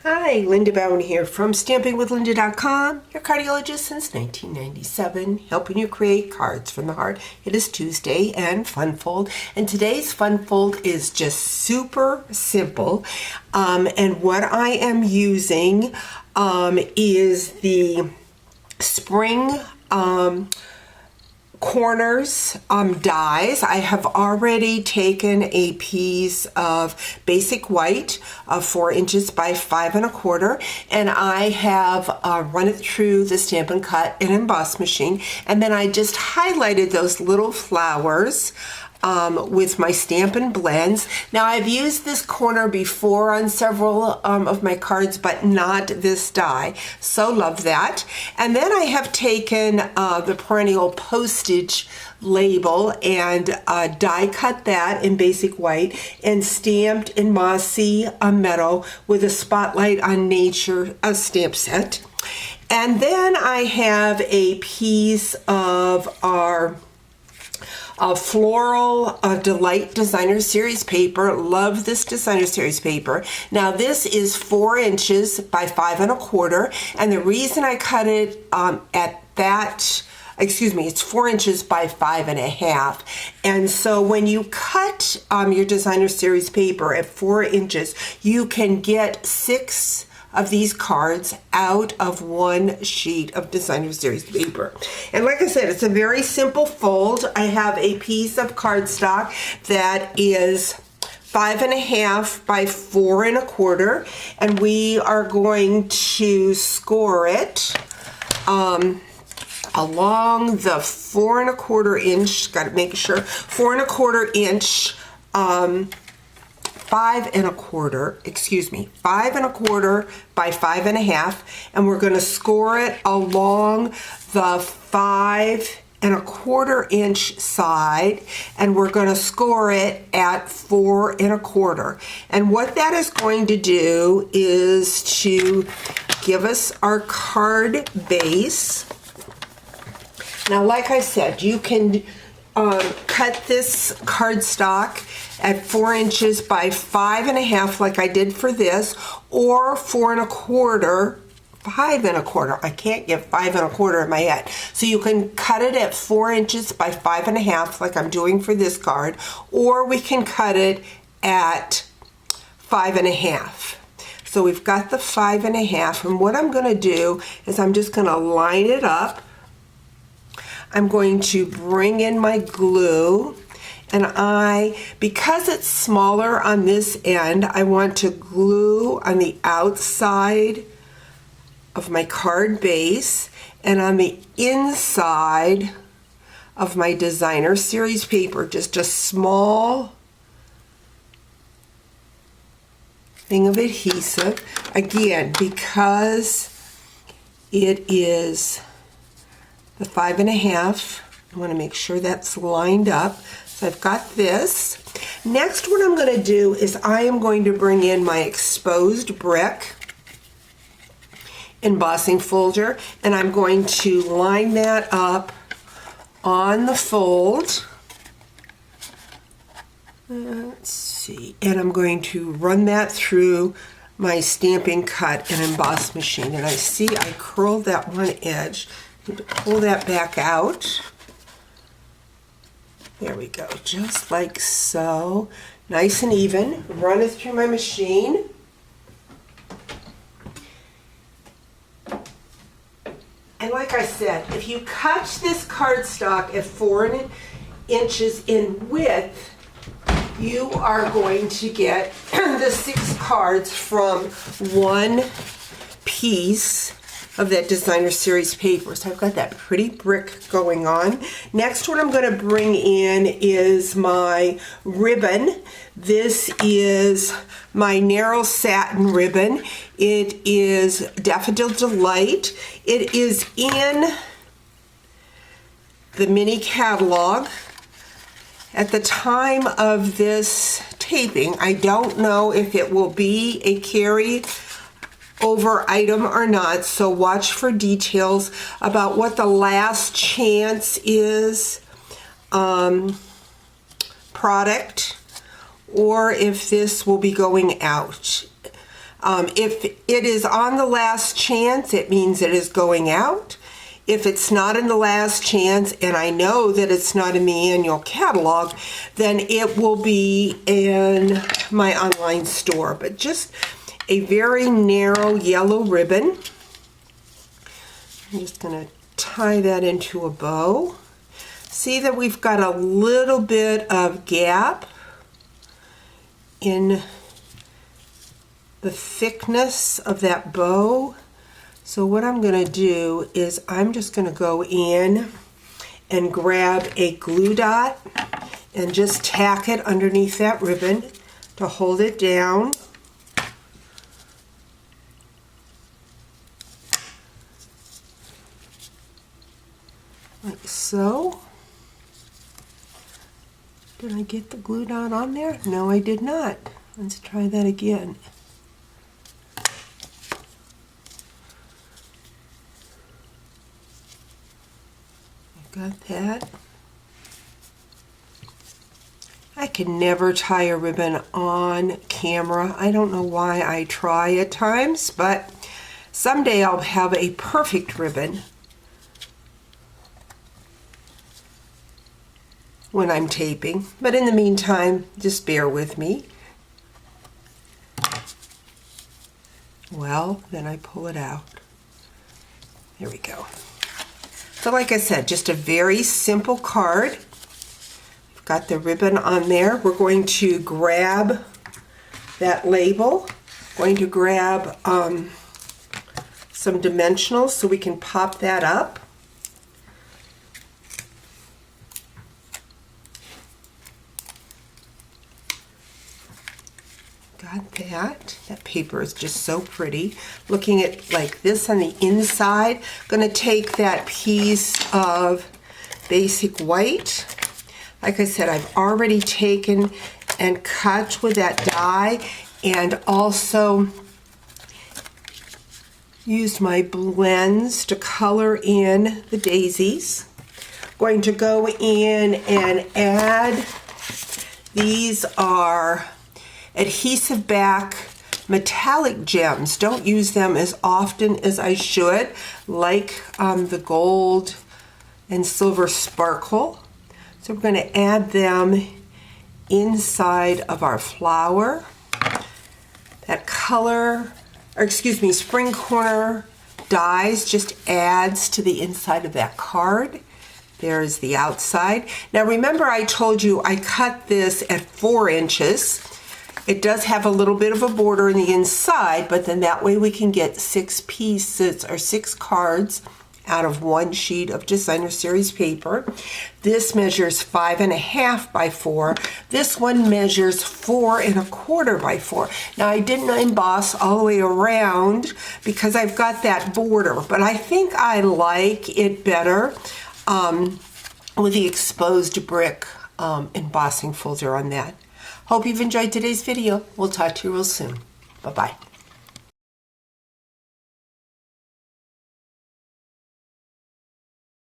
Hi, Linda Bowen here from stampingwithlinda.com, your cardiologist since 1997, helping you create cards from the heart. It is Tuesday and Fun Fold, and today's Fun Fold is just super simple. And what I am using is the spring corners dies. I have already taken a piece of basic white of 4 inches by 5 1/4, and I have run it through the Stampin' Cut and Emboss machine, and then I just highlighted those little flowers with my Stampin' Blends. Now, I've used this corner before on several of my cards, but not this die. So love that. And then I have taken the perennial postage label and die cut that in basic white and stamped in mossy meadow with a spotlight on nature stamp set. And then I have a piece of our Floral Delight Designer Series paper. Love this Designer Series paper. Now this is 4 inches by 5 1/4, and the reason I cut it at that, it's 4 inches by 5 1/2. And so when you cut your Designer Series paper at 4 inches, you can get 6 of these cards out of 1 sheet of Designer Series paper. And like I said, it's a very simple fold. I have a piece of cardstock that is 5 1/2 by 4 1/4, and we are going to score it along the 4 1/4 inch, got to make sure, 4 1/4 inch 5 1/4 by 5 1/2, and we're going to score it along the 5 1/4 inch side, and we're going to score it at 4 1/4. And what that is going to do is to give us our card base. Now, like I said, you can cut this cardstock at 4 inches by 5 1/2 like I did for this, or 4 1/4, 5 1/4. I can't get 5 1/4 in my head. So you can cut it at 4 inches by 5 1/2 like I'm doing for this card, or we can cut it at 5 1/2. So we've got the 5 1/2, and what I'm going to do is I'm just going to line it up. I'm going to bring in my glue, and because it's smaller on this end, I want to glue on the outside of my card base and on the inside of my Designer Series paper, just a small thing of adhesive. Again, because it is the 5 1/2, I want to make sure that's lined up. So I've got this. Next, what I'm going to do is I am going to bring in my exposed brick embossing folder, and I'm going to line that up on the fold. Let's see, and I'm going to run that through my Stampin' Cut and Emboss machine. And I see I curled that one edge. Need to pull that back out. There we go, just like so. Nice and even. Run it through my machine. And like I said, if you cut this cardstock at 4 inches in width, you are going to get the 6 cards from 1 piece of that Designer Series paper. So I've got that pretty brick going on. Next, what I'm going to bring in is my ribbon. This is my narrow satin ribbon. It is Daffodil Delight. It is in the mini catalog. At the time of this taping, I don't know if it will be a carry over item or not, so watch for details about what the last chance is product, or if this will be going out. If it is on the last chance, it means it is going out. If it's not in the last chance, and I know that it's not in the annual catalog, then it will be in my online store. But just a very narrow yellow ribbon. I'm just going to tie that into a bow. See that we've got a little bit of gap in the thickness of that bow. So what I'm going to do is I'm just going to go in and grab a glue dot and just tack it underneath that ribbon to hold it down. Like so. Did I get the glue dot on there? No, I did not. Let's try that again. Got that. I can never tie a ribbon on camera. I don't know why I try at times, but someday I'll have a perfect ribbon when I'm taping. But in the meantime, just bear with me. Well, then I pull it out. There we go. So like I said, just a very simple card. I've got the ribbon on there. We're going to grab that label. Going to grab some dimensionals so we can pop that up. Got that. That paper is just so pretty. Looking at like this on the inside. Going to take that piece of basic white. Like I said, I've already taken and cut with that die and also used my blends to color in the daisies. Going to go in and add, these are adhesive back metallic gems. Don't use them as often as I should, like the gold and silver sparkle. So we're going to add them inside of our flower. That color, or excuse me, spring corner dies just adds to the inside of that card. There's the outside. Now remember I told you I cut this at 4 inches. It does have a little bit of a border in the inside, but then that way we can get 6 pieces or 6 cards out of 1 sheet of designer series paper. This measures 5.5 by 4. This one measures 4.25 by 4. Now I didn't emboss all the way around because I've got that border, but I think I like it better with the exposed brick embossing folder on that. Hope you've enjoyed today's video. We'll talk to you real soon. Bye-bye.